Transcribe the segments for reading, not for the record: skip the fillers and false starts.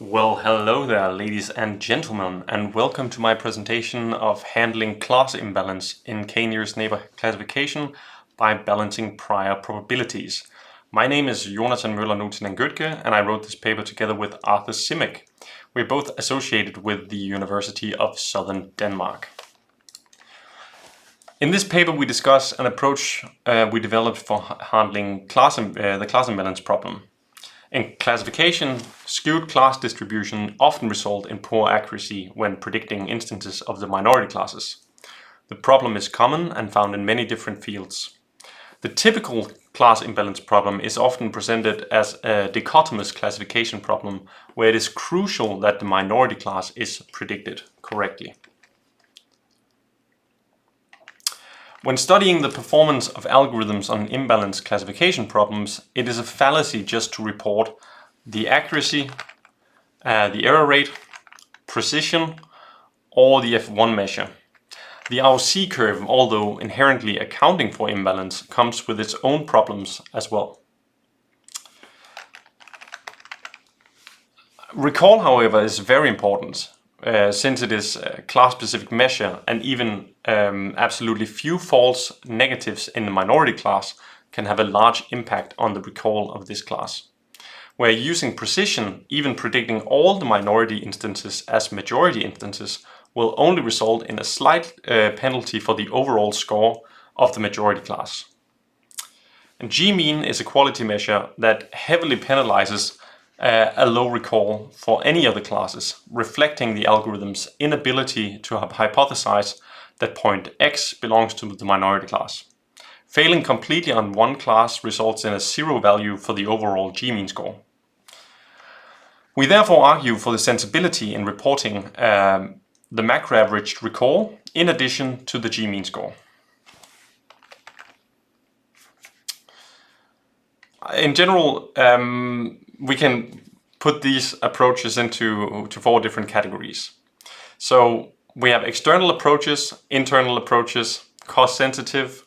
Well, hello there, ladies and gentlemen, and welcome to my presentation of handling class imbalance in K-nearest neighbor classification by balancing prior probabilities. My name is Jonatan, Møller, Nuutinen and Gøttcke, and I wrote this paper together with Arthur Zimek. We're both associated with the University of Southern Denmark. In this paper, we discuss an approach we developed for handling the class imbalance problem. In classification, skewed class distribution often result in poor accuracy when predicting instances of the minority classes. The problem is common and found in many different fields. The typical class imbalance problem is often presented as a dichotomous classification problem, where it is crucial that the minority class is predicted correctly. When studying the performance of algorithms on imbalance classification problems, it is a fallacy just to report the accuracy, the error rate, precision, or the F1 measure. The ROC curve, although inherently accounting for imbalance, comes with its own problems as well. Recall, however, is very important. Since it is a class-specific measure and even absolutely few false negatives in the minority class can have a large impact on the recall of this class. Where using precision, even predicting all the minority instances as majority instances will only result in a slight penalty for the overall score of the majority class. And G-mean is a quality measure that heavily penalizes a low recall for any other classes, reflecting the algorithm's inability to hypothesize that point X belongs to the minority class. Failing completely on one class results in a zero value for the overall G-mean score. We therefore argue for the sensibility in reporting the macro-averaged recall in addition to the G-mean score. In general, we can put these approaches into four different categories. So we have external approaches, internal approaches, cost-sensitive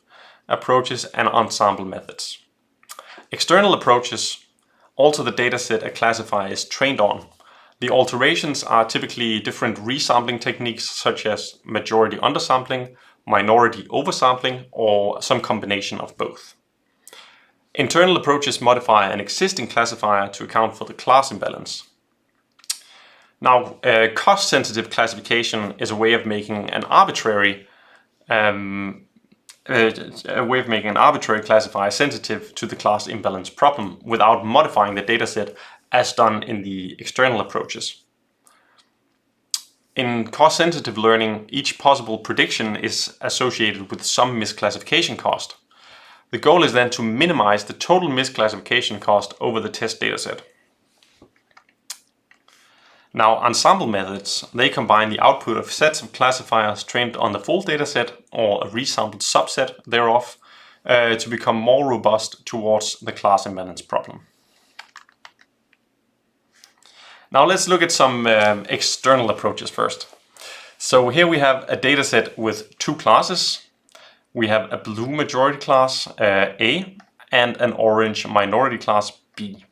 approaches, and ensemble methods. External approaches alter the dataset a classifier is trained on. The alterations are typically different resampling techniques such as majority undersampling, minority oversampling, or some combination of both. Internal approaches modify an existing classifier to account for the class imbalance. Now, cost-sensitive classification is a way of making an arbitrary classifier sensitive to the class imbalance problem without modifying the dataset as done in the external approaches. In cost-sensitive learning, each possible prediction is associated with some misclassification cost. The goal is then to minimize the total misclassification cost over the test dataset. Now, ensemble methods, they combine the output of sets of classifiers trained on the full dataset or a resampled subset thereof to become more robust towards the class imbalance problem. Now let's look at some external approaches first. So here we have a dataset with two classes. We have a blue majority class A and an orange minority class B.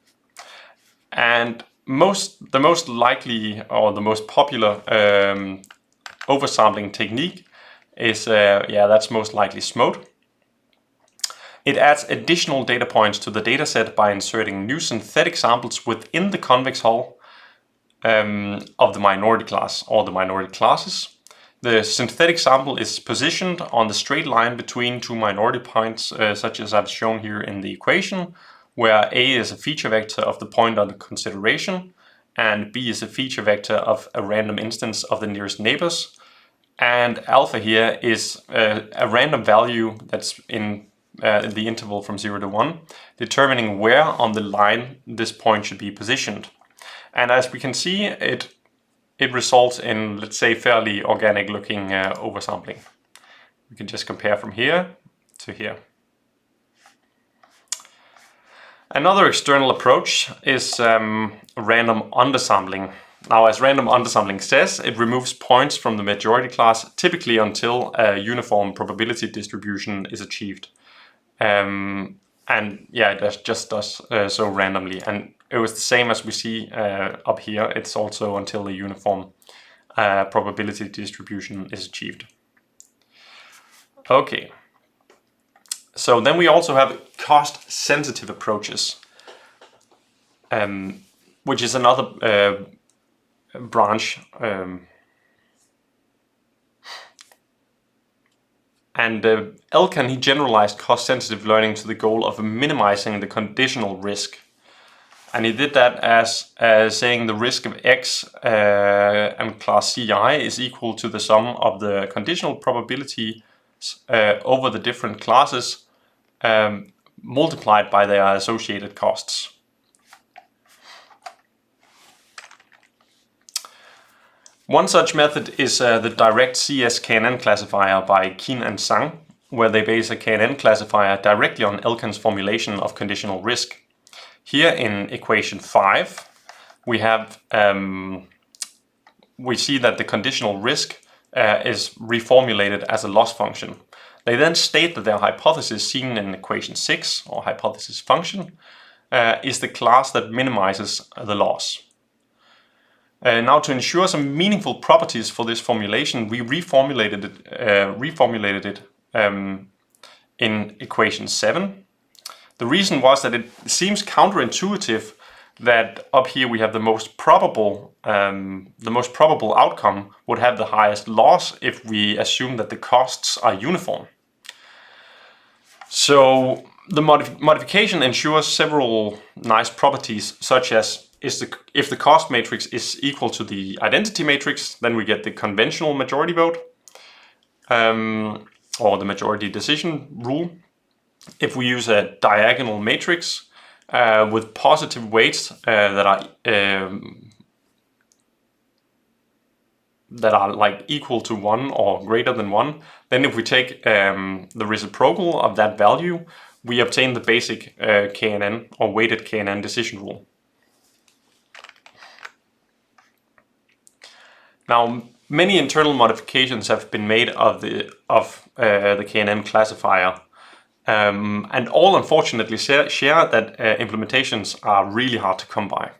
And the most likely or the most popular oversampling technique is, that's most likely SMOTE. It adds additional data points to the dataset by inserting new synthetic samples within the convex hull of the minority class or the minority classes. The synthetic sample is positioned on the straight line between two minority points, such as I've shown here in the equation, where A is a feature vector of the point under consideration, and B is a feature vector of a random instance of the nearest neighbors. And alpha here is a random value that's in the interval from 0 to 1, determining where on the line this point should be positioned. And as we can see, it results in, let's say, fairly organic looking oversampling. We can just compare from here to here. Another external approach is random undersampling. Now, as random undersampling says, it removes points from the majority class, typically until a uniform probability distribution is achieved. And yeah, it just does so randomly. And it was the same as we see up here. It's also until the uniform probability distribution is achieved. Okay. So then we also have cost-sensitive approaches, which is another branch. And Elkan, he generalized cost-sensitive learning to the goal of minimizing the conditional risk. And he did that as saying the risk of X and class Ci is equal to the sum of the conditional probabilities over the different classes multiplied by their associated costs. One such method is the direct CS KNN classifier by Keen and Zhang, where they base a KNN classifier directly on Elkan's formulation of conditional risk. Here in equation 5, we have we see that the conditional risk is reformulated as a loss function. They then state that their hypothesis seen in equation 6, or hypothesis function, is the class that minimizes the loss. Now, to ensure some meaningful properties for this formulation, we reformulated it in equation 7. The reason was that it seems counterintuitive that up here we have the most probable outcome would have the highest loss if we assume that the costs are uniform. So the modification ensures several nice properties, such as if the cost matrix is equal to the identity matrix, then we get the conventional majority vote, or the majority decision rule. If we use a diagonal matrix with positive weights that are like equal to 1 or greater than 1, then if we take the reciprocal of that value, we obtain the basic KNN or weighted KNN decision rule. Now, many internal modifications have been made of the KNN classifier, and all unfortunately share that implementations are really hard to come by.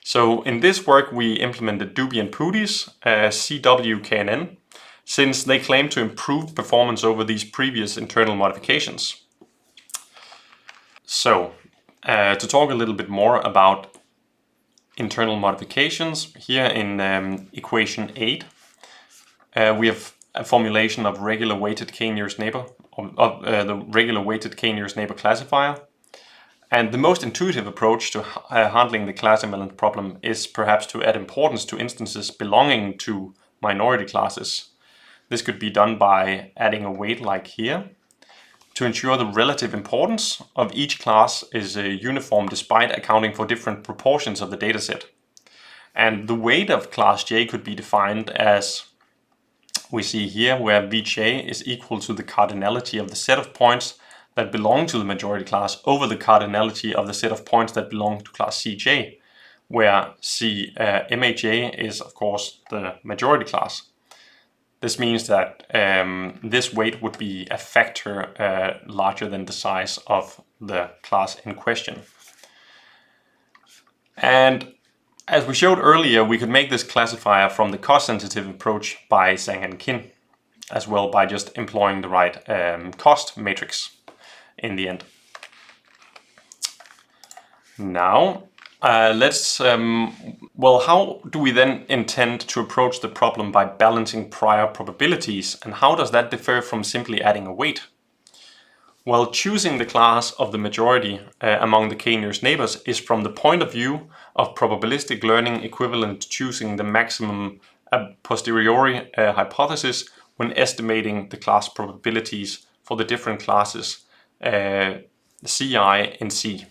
So in this work we implemented Dubey and Pooty's CW KNN, since they claim to improve performance over these previous internal modifications. So to talk a little bit more about internal modifications, here in equation 8 we have a formulation of regular weighted k-nearest neighbor, the regular weighted k-nearest neighbor classifier. And the most intuitive approach to handling the class imbalance problem is perhaps to add importance to instances belonging to minority classes. This could be done by adding a weight like here, to ensure the relative importance of each class is uniform despite accounting for different proportions of the dataset. And the weight of class J could be defined as we see here, where Vj is equal to the cardinality of the set of points that belong to the majority class over the cardinality of the set of points that belong to class Cj, where Maj is of course the majority class. This means that this weight would be a factor larger than the size of the class in question. And as we showed earlier, we could make this classifier from the cost-sensitive approach by Zhang and Kin, as well by just employing the right cost matrix in the end. Now, well, how do we then intend to approach the problem by balancing prior probabilities, and how does that differ from simply adding a weight? Well, choosing the class of the majority among the k-nearest neighbors is, from the point of view of probabilistic learning, equivalent to choosing the maximum a posteriori hypothesis when estimating the class probabilities for the different classes Ci in C,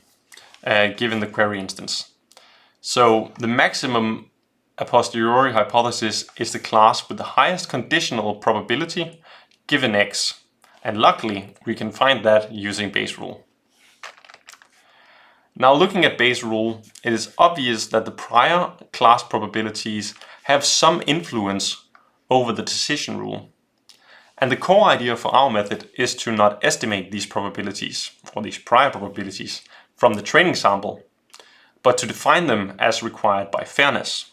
given the query instance. So the maximum a posteriori hypothesis is the class with the highest conditional probability given X. And luckily, we can find that using Bayes' rule. Now, looking at Bayes' rule, it is obvious that the prior class probabilities have some influence over the decision rule. And the core idea for our method is to not estimate these probabilities, or these prior probabilities, from the training sample, but to define them as required by fairness.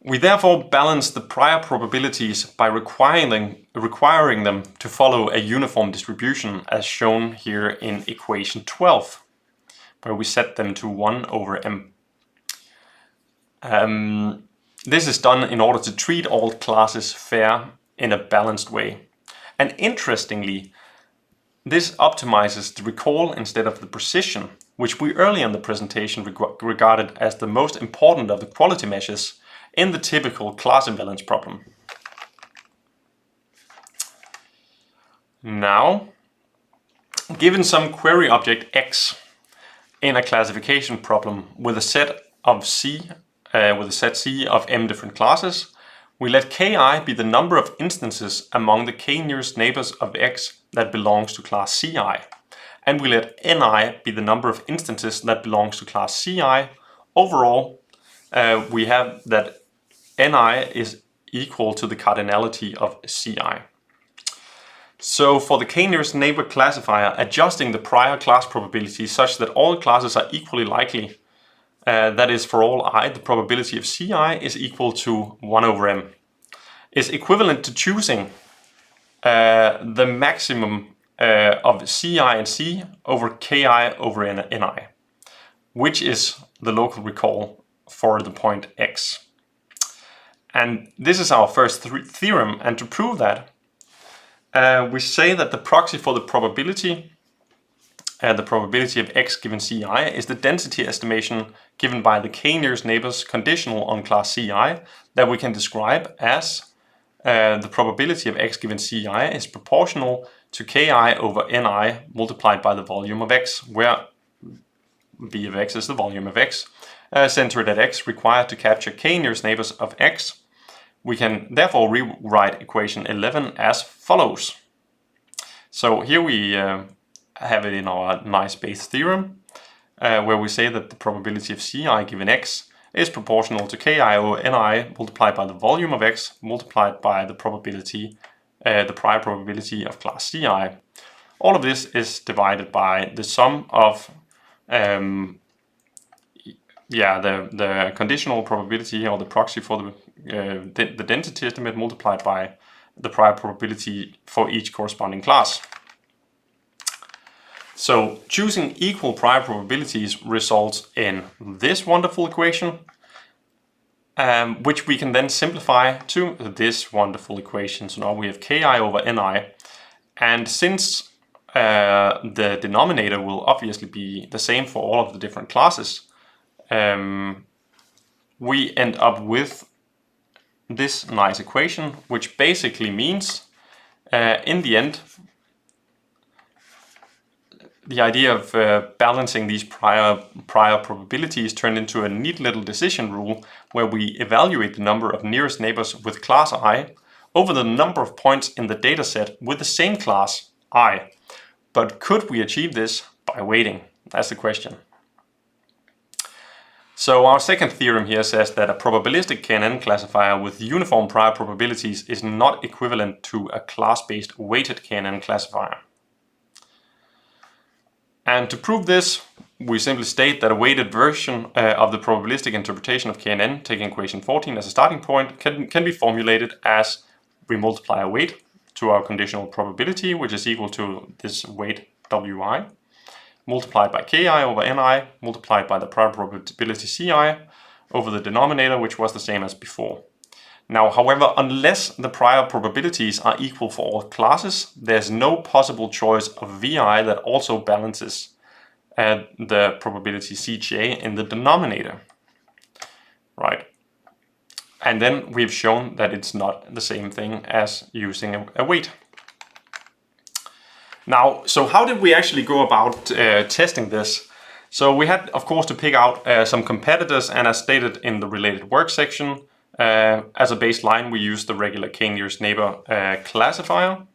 We therefore balance the prior probabilities by requiring them to follow a uniform distribution, as shown here in equation 12, where we set them to 1 over m. This is done in order to treat all classes fair in a balanced way. And interestingly, this optimizes the recall instead of the precision, which we earlier in the presentation regarded as the most important of the quality measures in the typical class imbalance problem. Now, given some query object X in a classification problem with a set of C of m different classes, we let Ki be the number of instances among the k nearest neighbors of X that belongs to class Ci, and we let Ni be the number of instances that belongs to class Ci. Overall, we have that Ni is equal to the cardinality of Ci. So for the k nearest neighbor classifier, adjusting the prior class probability such that all classes are equally likely, that is, for all I, the probability of Ci is equal to 1 over m, is equivalent to choosing the maximum of Ci and C over Ki over Ni, which is the local recall for the point X. And this is our first theorem, and to prove that, we say that the proxy for the probability of X given Ci is the density estimation given by the k nearest neighbors conditional on class Ci that we can describe as the probability of X given Ci is proportional to Ki over Ni multiplied by the volume of X, where V of X is the volume of X, centered at X, required to capture k nearest neighbors of X. We can therefore rewrite equation 11 as follows. So here we have it in our nice base theorem, where we say that the probability of Ci given X is proportional to Ki over Ni multiplied by the volume of X multiplied by the probability, the prior probability of class Ci. All of this is divided by the sum of the conditional probability, or the proxy for the density estimate multiplied by the prior probability for each corresponding class. So choosing equal prior probabilities results in this wonderful equation, which we can then simplify to this wonderful equation. So now we have Ki over Ni, and since the denominator will obviously be the same for all of the different classes, we end up with this nice equation, which basically means, in the end, the idea of balancing these prior probabilities turned into a neat little decision rule where we evaluate the number of nearest neighbors with class I over the number of points in the dataset with the same class I. But could we achieve this by weighting? That's the question. So our second theorem here says that a probabilistic KNN classifier with uniform prior probabilities is not equivalent to a class-based weighted KNN classifier. And to prove this, we simply state that a weighted version of the probabilistic interpretation of KNN, taking equation 14 as a starting point, can be formulated as we multiply a weight to our conditional probability, which is equal to this weight Wi, multiplied by Ki over Ni, multiplied by the prior probability Ci over the denominator, which was the same as before. Now, however, unless the prior probabilities are equal for all classes, there's no possible choice of Vi that also balances the probability Cj in the denominator, right? And then we've shown that it's not the same thing as using a weight. Now, so how did we actually go about testing this? So we had, of course, to pick out some competitors, and as stated in the related work section, as a baseline, we used the regular k nearest neighbor classifier.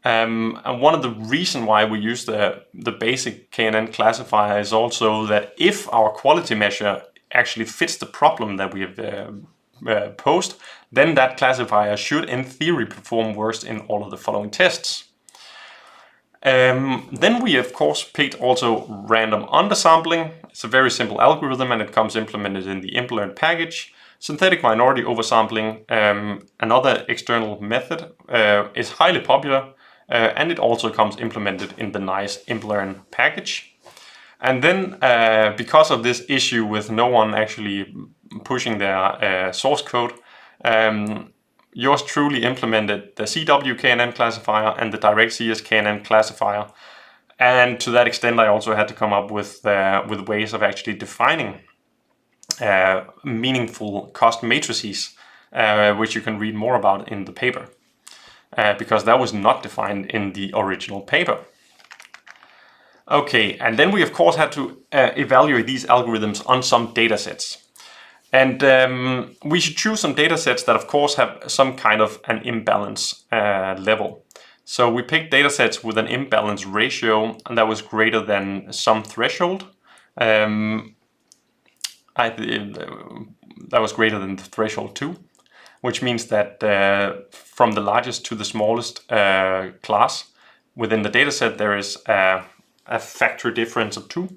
And one of the reasons why we use the basic KNN classifier is also that if our quality measure actually fits the problem that we have post, then that classifier should in theory perform worst in all of the following tests. Then we of course picked also random undersampling. It's a very simple algorithm and it comes implemented in the Imbalance package. Synthetic minority oversampling, another external method, is highly popular and it also comes implemented in the nice Imbalance package. And then because of this issue with no one actually pushing their source code, yours truly implemented the CW KNN classifier and the DirectCS KNN classifier. And to that extent, I also had to come up with ways of actually defining meaningful cost matrices, which you can read more about in the paper, because that was not defined in the original paper. Okay, and then we of course had to evaluate these algorithms on some data sets. And we should choose some data sets that of course have some kind of an imbalance level. So we picked data sets with an imbalance ratio that was greater than some threshold. That was greater than the threshold 2, which means that from the largest to the smallest class within the data set there is a factor difference of 2.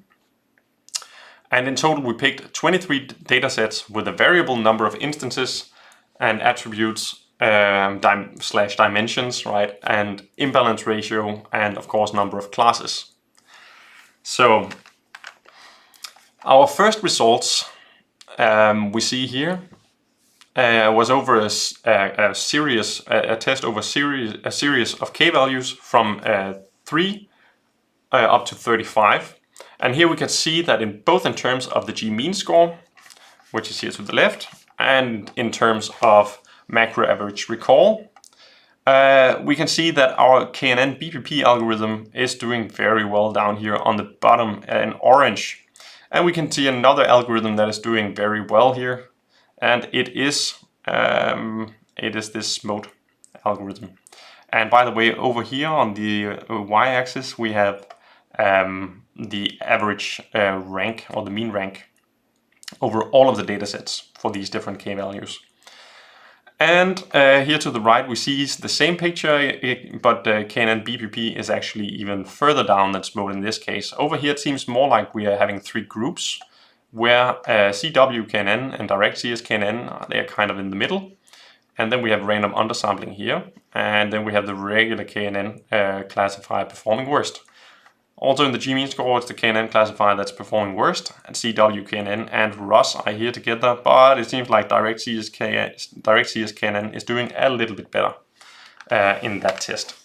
And in total we picked 23 datasets with a variable number of instances and attributes / dimensions, right? And imbalance ratio and of course number of classes. So our first results we see here was over a test over a series of k-values from 3 up to 35. And here we can see that in both in terms of the G-mean score, which is here to the left, and in terms of macro average recall, we can see that our KNN BPP algorithm is doing very well down here on the bottom in orange. And we can see another algorithm that is doing very well here, and it is this mode algorithm. And by the way, over here on the y-axis we have the average rank or the mean rank over all of the datasets for these different k-values. And here to the right we see the same picture, but KNN BPP is actually even further down than SMODE in this case. Over here it seems more like we are having 3 groups, where CW KNN and DirectCS KNN, they are kind of in the middle. And then we have random undersampling here, and then we have the regular KNN classifier performing worst. Also in the G-mean score, it's the KNN classifier that's performing worst, and CW KNN and ROS are here together, but it seems like DirectCS KNN is doing a little bit better in that test.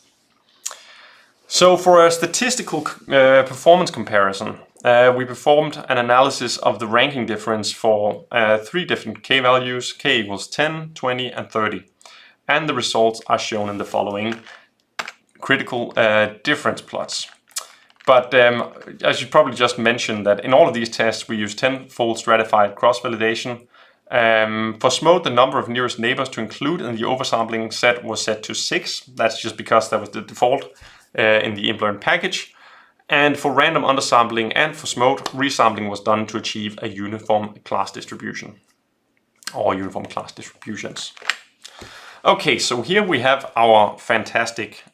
So for a statistical performance comparison, we performed an analysis of the ranking difference for 3 different k-values, k equals 10, 20 and 30. And the results are shown in the following critical difference plots. But I should probably just mention that in all of these tests we use 10-fold stratified cross-validation. For SMODE, the number of nearest neighbors to include in the oversampling set was set to 6. That's just because that was the default in the Imbalance package. And for random undersampling and for SMODE, resampling was done to achieve a uniform class distribution or uniform class distributions. Okay, so here we have our fantastic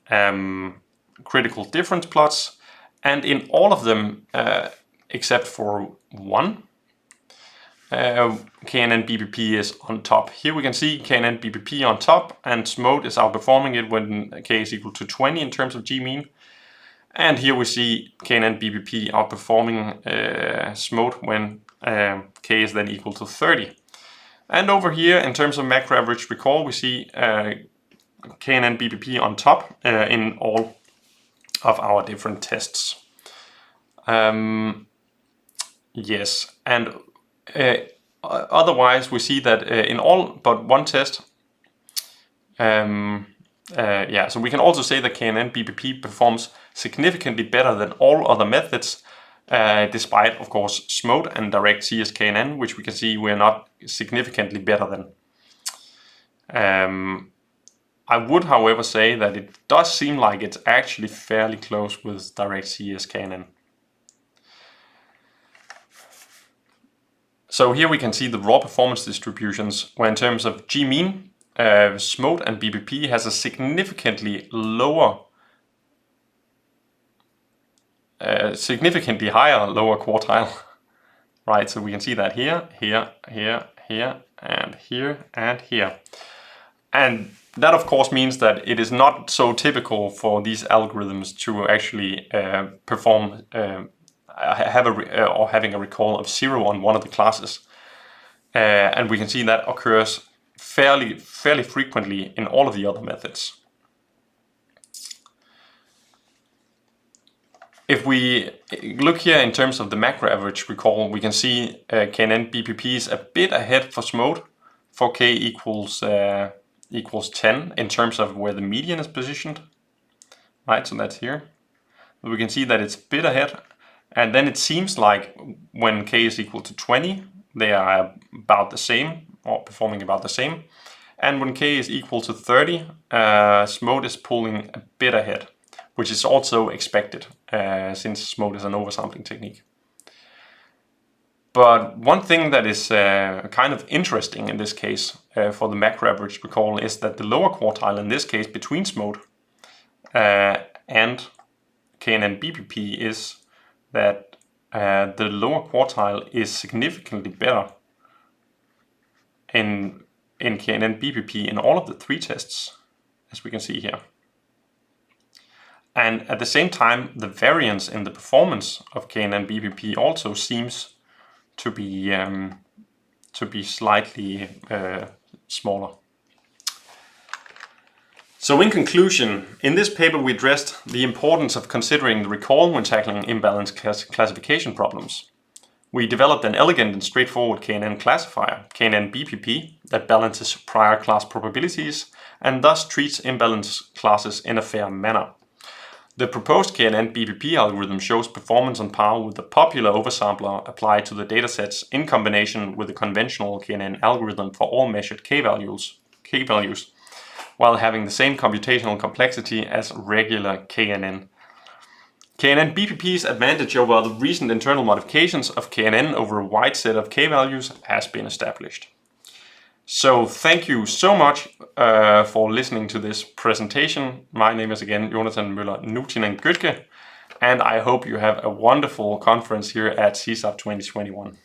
critical difference plots. And in all of them, except for one, KNN BPP is on top. Here we can see KNN BPP on top, and SMODE is outperforming it when k is equal to 20 in terms of G-mean. And here we see KNN BPP outperforming SMODE when k is then equal to 30. And over here, in terms of macro average recall, we see KNN BPP on top in all of our different tests. Yes, and otherwise we see that in all but one test, so we can also say that KNN BPP performs significantly better than all other methods, despite of course SMODE and DirectCS KNN, which we can see we're not significantly better than. I would, however, say that it does seem like it's actually fairly close with DirectCS KNN. So here we can see the raw performance distributions, where in terms of G mean, SMODE and BPP has a significantly higher lower quartile, right? So we can see that here, here, here, here, and here, and here. And that of course means that it is not so typical for these algorithms to actually perform having a recall of 0 on one of the classes. And we can see that occurs fairly frequently in all of the other methods. If we look here in terms of the macro average recall, we can see KNN BPP is a bit ahead for SMODE for k equals 10 in terms of where the median is positioned. Right, so that's here. We can see that it's a bit ahead, and then it seems like when k is equal to 20, they are about the same, or performing about the same. And when k is equal to 30, SMODE is pulling a bit ahead, which is also expected since SMODE is an oversampling technique. But one thing that is kind of interesting in this case for the macro average recall is that the lower quartile, in this case between SMODE and KNN BPP, is that the lower quartile is significantly better in KNN BPP in all of the 3 tests, as we can see here. And at the same time, the variance in the performance of KNN BPP also seems to be slightly smaller. So in conclusion, in this paper we addressed the importance of considering the recall when tackling imbalance classification problems. We developed an elegant and straightforward KNN classifier, KNN BPP, that balances prior class probabilities and thus treats imbalance classes in a fair manner. The proposed KNN BPP algorithm shows performance on par with the popular oversampler applied to the datasets in combination with the conventional KNN algorithm for all measured k values, while having the same computational complexity as regular KNN. KNN BPP's advantage over the recent internal modifications of KNN over a wide set of k values has been established. So thank you so much for listening to this presentation. My name is again Jonatan, Møller, Nuutinen and Gøttcke, and I hope you have a wonderful conference here at SISAP 2021.